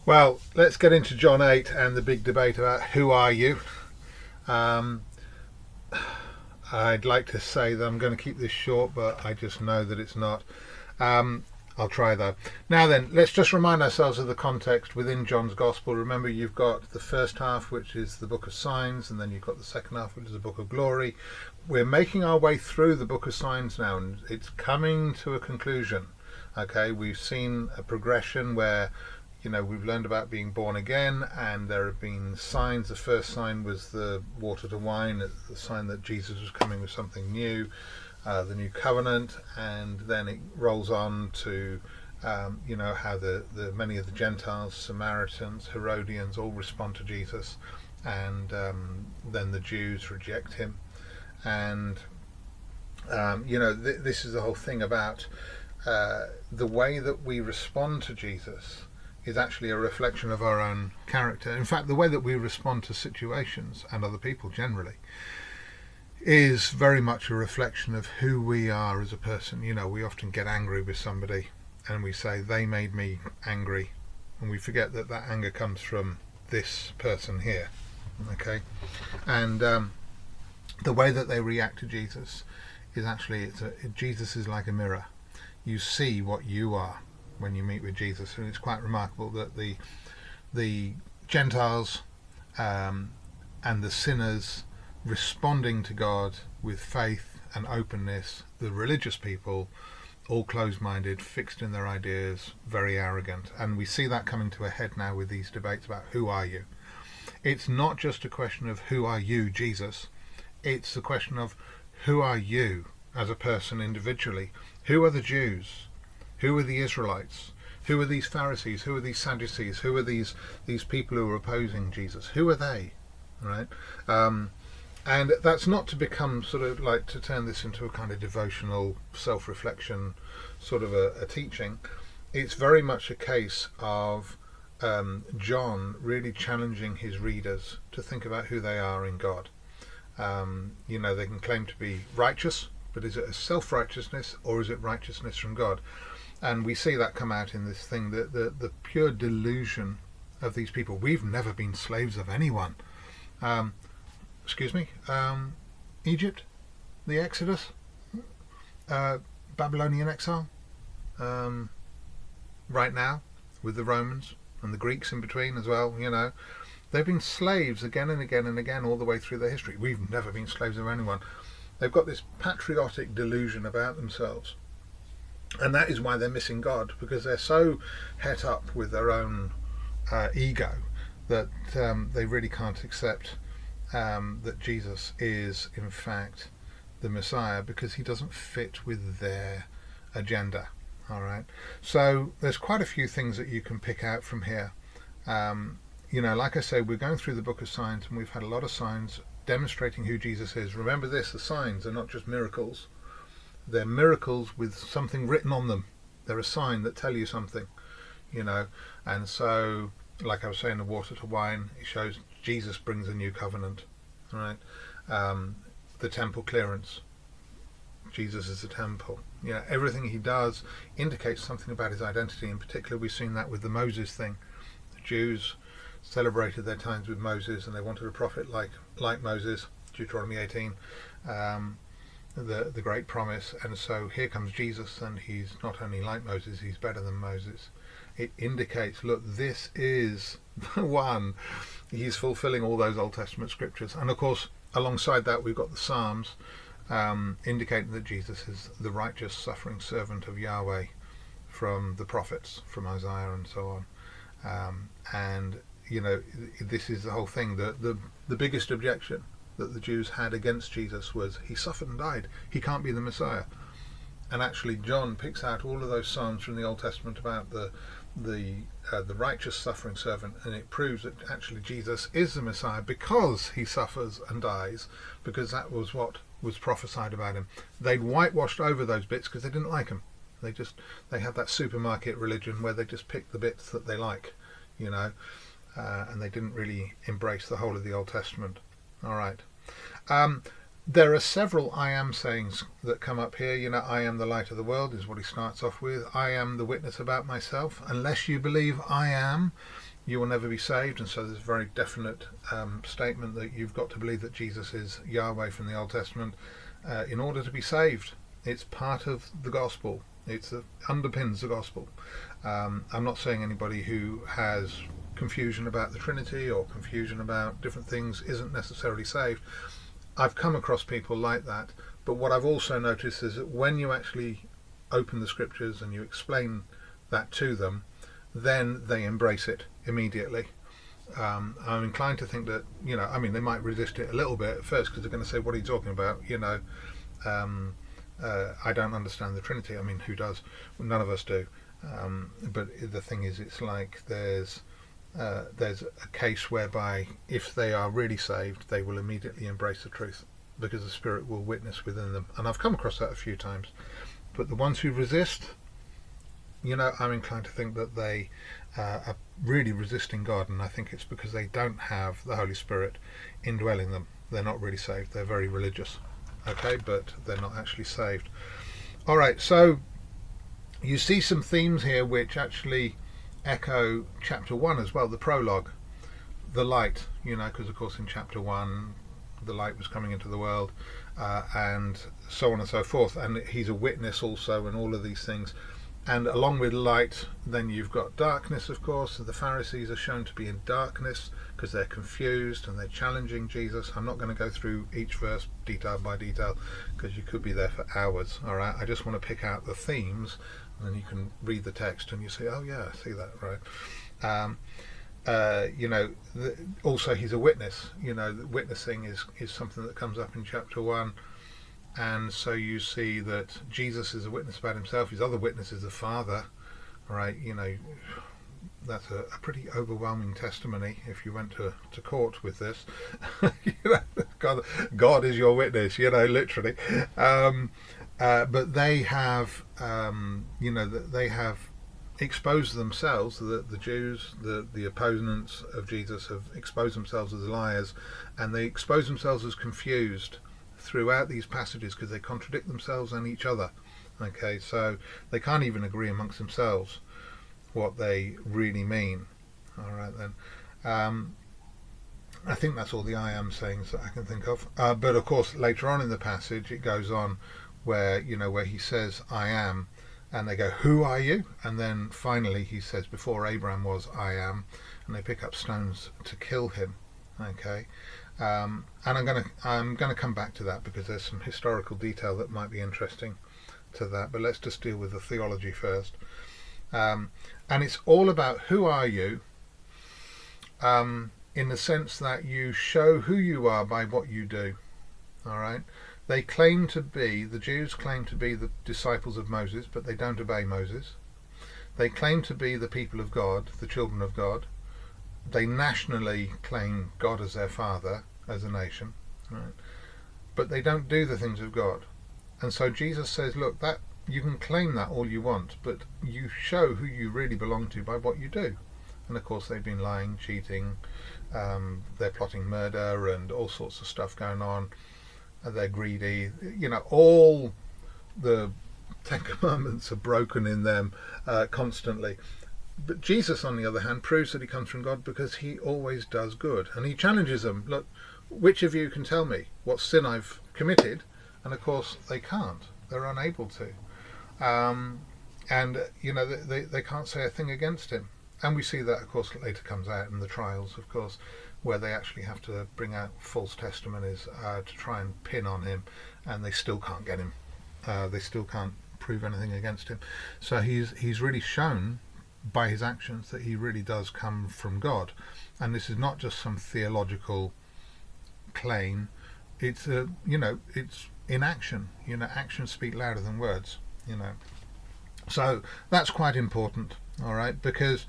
Well, let's get into John 8 and the big debate about who are you. Um, I'd like to say that I'm going to keep this short, but I just know that it's not. Um, I'll try though. Now then, let's just remind ourselves of the context within John's Gospel. Remember, you've got the first half, which is the book of signs, and then you've got the second half, which is the book of glory. We're making our way through the book of signs now, and it's coming to a conclusion. Okay, we've seen a progression where we've learned about being born again, and there have been signs. The first sign was the water to wine, the sign that Jesus was coming with something new, the new covenant, and then it rolls on to how the many of the Gentiles, Samaritans, Herodians all respond to Jesus, and then the Jews reject him, and this is the whole thing about the way that we respond to Jesus is actually a reflection of our own character. In fact, the way that we respond to situations and other people generally is very much a reflection of who we are as a person. We often get angry with somebody and we say, they made me angry, and we forget that that anger comes from this person here. Okay? And the way that they react to Jesus is actually, Jesus is like a mirror. You see what you are when you meet with Jesus, and it's quite remarkable that the Gentiles and the sinners responding to God with faith and openness, the religious people all closed-minded, fixed in their ideas, very arrogant, and we see that coming to a head now with these debates about who are you. It's not just a question of who are you, Jesus, it's the question of who are you as a person individually. Who are the Jews? Who are the Israelites? Who are these Pharisees? Who are these Sadducees? Who are these people who are opposing Jesus? Who are they? Right? And that's not to become sort of like to turn this into a kind of devotional self-reflection sort of a teaching. It's very much a case of John really challenging his readers to think about who they are in God. They can claim to be righteous, but is it a self-righteousness or is it righteousness from God? And we see that come out in this thing, the pure delusion of these people. We've never been slaves of anyone. Egypt, the Exodus, Babylonian exile, right now with the Romans and the Greeks in between as well. They've been slaves again and again and again all the way through their history. We've never been slaves of anyone. They've got this patriotic delusion about themselves. And that is why they're missing God, because they're so het up with their own ego that they really can't accept that Jesus is in fact the Messiah, because he doesn't fit with their agenda. All right. So there's quite a few things that you can pick out from here. Like I say, we're going through the book of signs, and we've had a lot of signs demonstrating who Jesus is. Remember this, the signs are not just miracles. They're miracles with something written on them. They're a sign that tell you something, And so, like I was saying, the water to wine, it shows Jesus brings a new covenant, right? The temple clearance, Jesus is the temple. Everything he does indicates something about his identity. In particular, we've seen that with the Moses thing. The Jews celebrated their times with Moses, and they wanted a prophet like Moses, Deuteronomy 18. The great promise, and so here comes Jesus, and he's not only like Moses, he's better than Moses. It indicates, look, this is the one. He's fulfilling all those Old Testament scriptures, and of course alongside that we've got the Psalms indicating that Jesus is the righteous suffering servant of Yahweh from the prophets, from Isaiah and so on. This is the whole thing. The biggest objection that the Jews had against Jesus was he suffered and died. He can't be the Messiah. And actually, John picks out all of those psalms from the Old Testament about the righteous suffering servant, and it proves that actually Jesus is the Messiah because he suffers and dies, because that was what was prophesied about him. They'd whitewashed over those bits because they didn't like him. They had that supermarket religion where they just pick the bits that they like, and they didn't really embrace the whole of the Old Testament. All right. There are several I am sayings that come up here. I am the light of the world is what he starts off with. I am the witness about myself. Unless you believe I am, you will never be saved. And so there's a very definite statement that you've got to believe that Jesus is Yahweh from the Old Testament in order to be saved. It's part of the gospel. It underpins the gospel. I'm not saying anybody who has confusion about the Trinity or confusion about different things isn't necessarily saved. I've come across people like that, but what I've also noticed is that when you actually open the scriptures and you explain that to them, then they embrace it immediately. I'm inclined to think that, they might resist it a little bit at first because they're going to say, what are you talking about? I don't understand the Trinity. I mean, who does? Well, none of us do. But the thing is, it's like there's a case whereby if they are really saved, they will immediately embrace the truth because the Spirit will witness within them. And I've come across that a few times. But the ones who resist, I'm inclined to think that they are really resisting God, and I think it's because they don't have the Holy Spirit indwelling them. They're not really saved. They're very religious, okay, but they're not actually saved. All right, so you see some themes here which actually echo chapter 1 as well, the prologue, the light, because of course in chapter 1 the light was coming into the world, and so on and so forth, and he's a witness also, and all of these things. And along with light, then you've got darkness, of course. The Pharisees are shown to be in darkness because they're confused and they're challenging Jesus. I'm not going to go through each verse detail by detail because you could be there for hours. All right, I just want to pick out the themes, and then you can read the text and you say, oh yeah, I see that, right? Also he's a witness. Witnessing is something that comes up in chapter 1. And so you see that Jesus is a witness about himself. His other witness is the Father, right? That's a pretty overwhelming testimony if you went to court with this. God is your witness, literally. But they have, they have exposed themselves. The Jews, the opponents of Jesus, have exposed themselves as liars, and they expose themselves as confused throughout these passages because they contradict themselves and each other. Okay, so they can't even agree amongst themselves what they really mean. All right then. I think that's all the I am sayings that I can think of. But of course, later on in the passage, it goes on where he says I am, and they go, who are you? And then finally he says, before Abraham was, I am, and they pick up stones to kill him. Okay. And I'm gonna come back to that because there's some historical detail that might be interesting to that. But let's just deal with the theology first. And it's all about who are you, in the sense that you show who you are by what you do. All right. The Jews claim to be the disciples of Moses, but they don't obey Moses. They claim to be the people of God, the children of God. They nationally claim God as their father, as a nation, right? But they don't do the things of God. And so Jesus says, look, that you can claim that all you want, but you show who you really belong to by what you do. And of course they've been lying, cheating, they're plotting murder and all sorts of stuff going on. They're greedy. All the Ten Commandments are broken in them constantly. But Jesus, on the other hand, proves that he comes from God because he always does good. And he challenges them, look, which of you can tell me what sin I've committed? And of course they can't. They're unable to. They can't say a thing against him. And we see that, of course, later comes out in the trials, of course, where they actually have to bring out false testimonies to try and pin on him, and they still can't get him. They still can't prove anything against him. So he's really shown by his actions that he really does come from God. And this is not just some theological claim. It's it's in action. Actions speak louder than words. So that's quite important. All right, because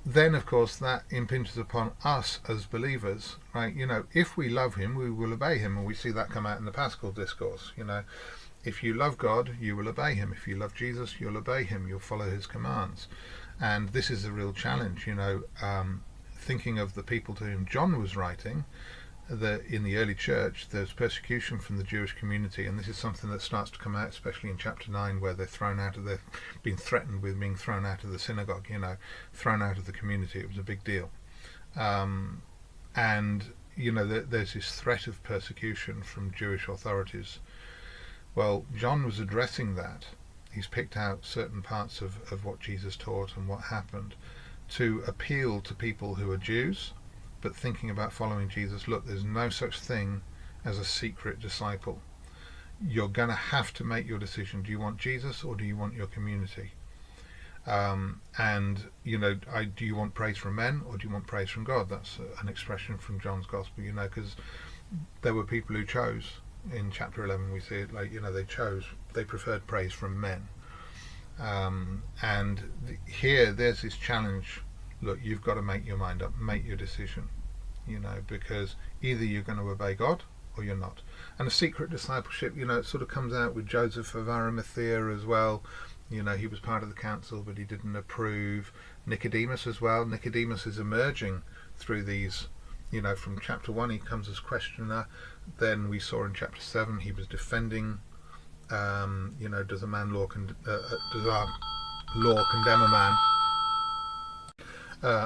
then of course that impinges upon us as believers, right? If we love him, we will obey him, and we see that come out in the Paschal discourse. If you love God, you will obey him. If you love Jesus, you'll obey him. You'll follow his commands. And this is a real challenge. Thinking of the people to whom John was writing, in the early church, there's persecution from the Jewish community, and this is something that starts to come out, especially in chapter 9, where they've been threatened with being thrown out of the synagogue, thrown out of the community. It was a big deal. And there's this threat of persecution from Jewish authorities. Well, John was addressing that. He's picked out certain parts of what Jesus taught and what happened to appeal to people who are Jews but thinking about following Jesus. Look, there's no such thing as a secret disciple. You're going to have to make your decision. Do you want Jesus or do you want your community? Do you want praise from men or do you want praise from God? That's an expression from John's Gospel, because there were people who chose. In chapter 11 we see it they preferred praise from men. Here there's this challenge. Look, you've got to make your mind up, make your decision, because either you're going to obey God or you're not. And a secret discipleship, it sort of comes out with Joseph of Arimathea as well. He was part of the council, but he didn't approve. Nicodemus as well. Nicodemus is emerging through these, from chapter 1 he comes as questioner. Then we saw in chapter 7 he was defending, does our law condemn a man?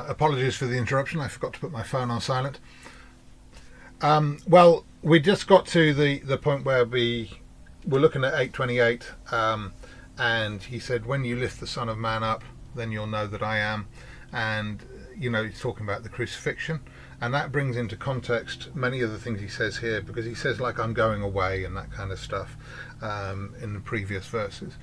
Apologies for the interruption. I forgot to put my phone on silent. Well, we just got to the point where we were looking at 8:28, and he said, when you lift the Son of Man up, then you'll know that I am. And, he's talking about the crucifixion. And that brings into context many of the things he says here, because he says, like, I'm going away and that kind of stuff in the previous verses.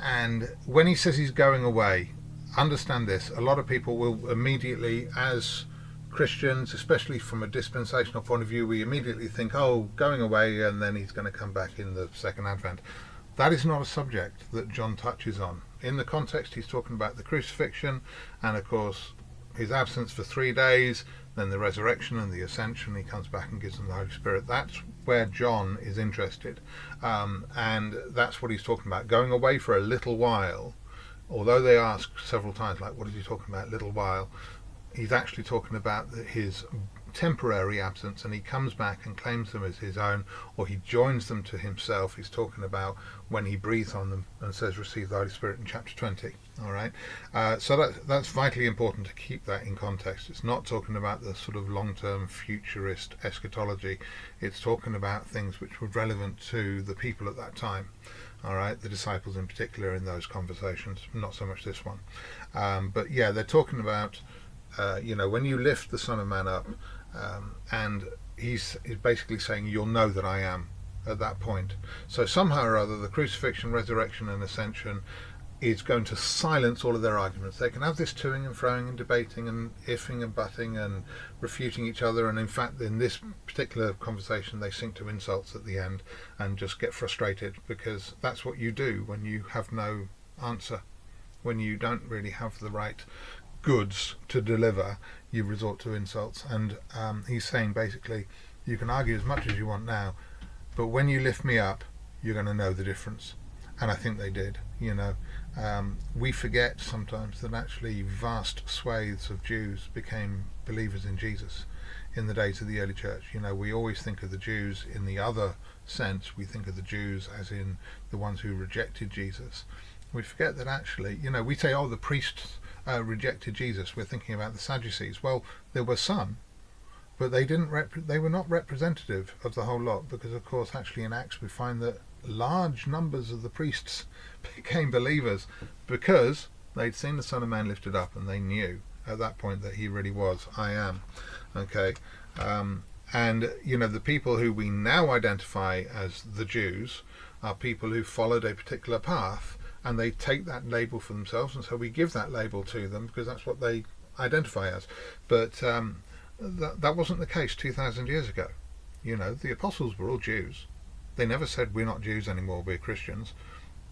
And when he says he's going away, understand this, a lot of people will immediately, as Christians, especially from a dispensational point of view, we immediately think, oh, going away and then he's going to come back in the second advent. That is not a subject that John touches on. In the context, he's talking about the crucifixion and, of course, his absence for 3 days, then the resurrection and the ascension. He comes back and gives them the Holy Spirit. That's where John is interested. And that's what he's talking about. Going away for a little while, although they ask several times, like, what is he talking about, little while? He's actually talking about his temporary absence, and he comes back and claims them as his own, or he joins them to himself. He's talking about when he breathes on them and says, receive the Holy Spirit in chapter 20. All right, so that's vitally important to keep that in context. It's not talking about the sort of long-term futurist eschatology. It's talking about things which were relevant to the people at that time. All right, the disciples in particular in those conversations, not so much this one. But yeah, they're talking about, when you lift the Son of Man up, and he's basically saying, you'll know that I am at that point. So somehow or other, the crucifixion, resurrection and ascension is going to silence all of their arguments. They can have this toing and froing and debating and ifing and butting and refuting each other, and in fact in this particular conversation they sink to insults at the end and just get frustrated, because that's what you do when you have no answer, when you don't really have the right goods to deliver. You resort to insults. And he's saying basically, you can argue as much as you want now, but when you lift me up, you're going to know the difference. And I think they did. We forget sometimes that actually vast swathes of Jews became believers in Jesus in the days of the early church. We always think of the Jews in the other sense. We think of the Jews as in the ones who rejected Jesus. We forget that actually, we say, oh, the priests rejected Jesus. We're thinking about the Sadducees. Well, there were some, but they were not representative of the whole lot, because of course actually in Acts we find that large numbers of the priests became believers because they'd seen the Son of Man lifted up, and they knew at that point that he really was I am. Okay, and the people who we now identify as the Jews are people who followed a particular path, and they take that label for themselves, and so we give that label to them because that's what they identify as. But that wasn't the case 2,000 years ago. The apostles were all Jews. They never said, we're not Jews anymore, we're Christians.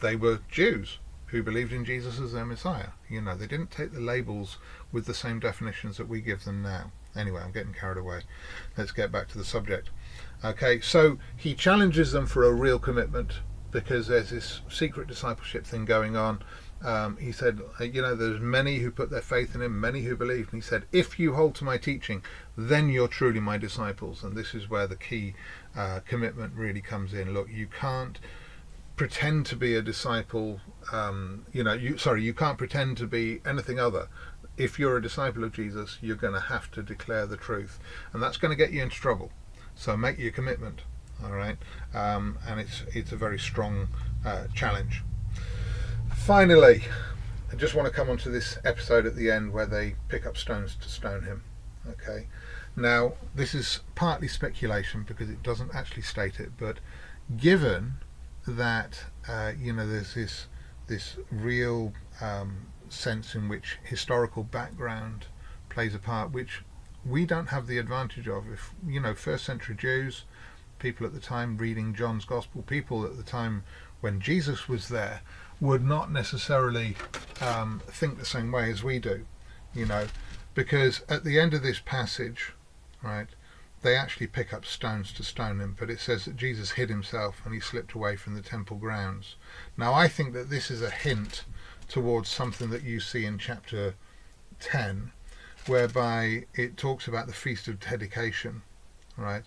They were Jews who believed in Jesus as their Messiah. They didn't take the labels with the same definitions that we give them now. Anyway, I'm getting carried away. Let's get back to the subject. Okay, so he challenges them for a real commitment, because there's this secret discipleship thing going on, He said, there's many who put their faith in him, many who believe. And he said, if you hold to my teaching, then you're truly my disciples. And this is where the key commitment really comes in. Look, you can't pretend to be a disciple. You can't pretend to be anything other. If you're a disciple of Jesus, you're going to have to declare the truth, and that's going to get you into trouble. So make your commitment. All right, and it's a very strong challenge. Finally, I just want to come onto this episode at the end where they pick up stones to stone him. Okay, now this is partly speculation because it doesn't actually state it, but given that there's this real sense in which historical background plays a part, which we don't have the advantage of. If first century Jews, people at the time reading John's Gospel, people at the time when Jesus was there, would not necessarily think the same way as we do, because at the end of this passage, right, they actually pick up stones to stone him, but it says that Jesus hid himself and he slipped away from the temple grounds. Now I think that this is a hint towards something that you see in chapter 10, whereby it talks about the Feast of Dedication, right?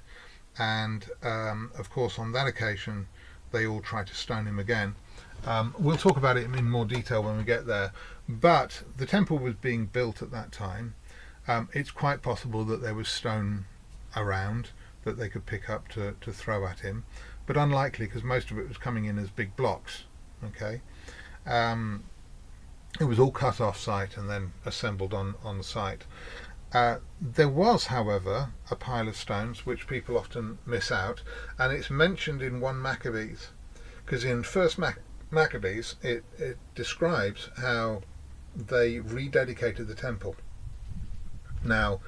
And of course on that occasion they all try to stone him again. We'll talk about it in more detail when we get there, but the temple was being built at that time. It's quite possible that there was stone around that they could pick up to throw at him, but unlikely because most of it was coming in as big blocks. Okay, it was all cut off site and then assembled on the site. There was, however, a pile of stones which people often miss out, and it's mentioned in 1 Maccabees, because in First Maccabees it describes how they rededicated the temple. Now,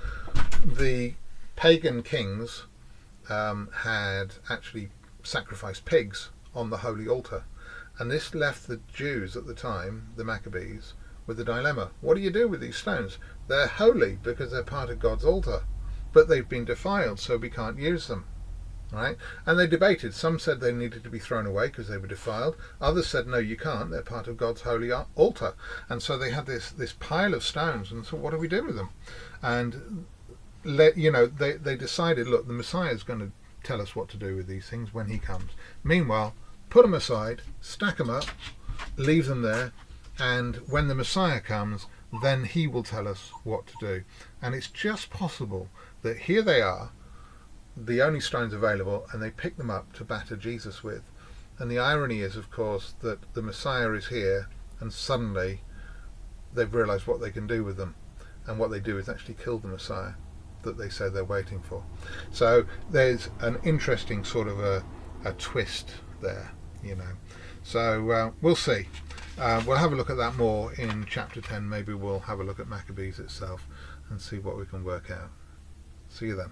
the pagan kings had actually sacrificed pigs on the holy altar, and this left the Jews at the time, the Maccabees, with a dilemma. What do you do with these stones? They're holy because they're part of God's altar, but they've been defiled, so we can't use them, right? And they debated. Some said they needed to be thrown away because they were defiled. Others said, no, you can't, they're part of God's holy altar. And so they had this pile of stones, and so what do we do with them? And they decided, look, the Messiah is going to tell us what to do with these things when he comes. Meanwhile, put them aside, stack them up, leave them there, and when the Messiah comes, then he will tell us what to do. And it's just possible that here they are, the only stones available, and they pick them up to batter Jesus with. And the irony is, of course, that the Messiah is here, and suddenly they've realised what they can do with them. And what they do is actually kill the Messiah that they say they're waiting for. So there's an interesting sort of a twist there, So we'll see. We'll have a look at that more in chapter 10. Maybe we'll have a look at Maccabees itself and see what we can work out. See you then.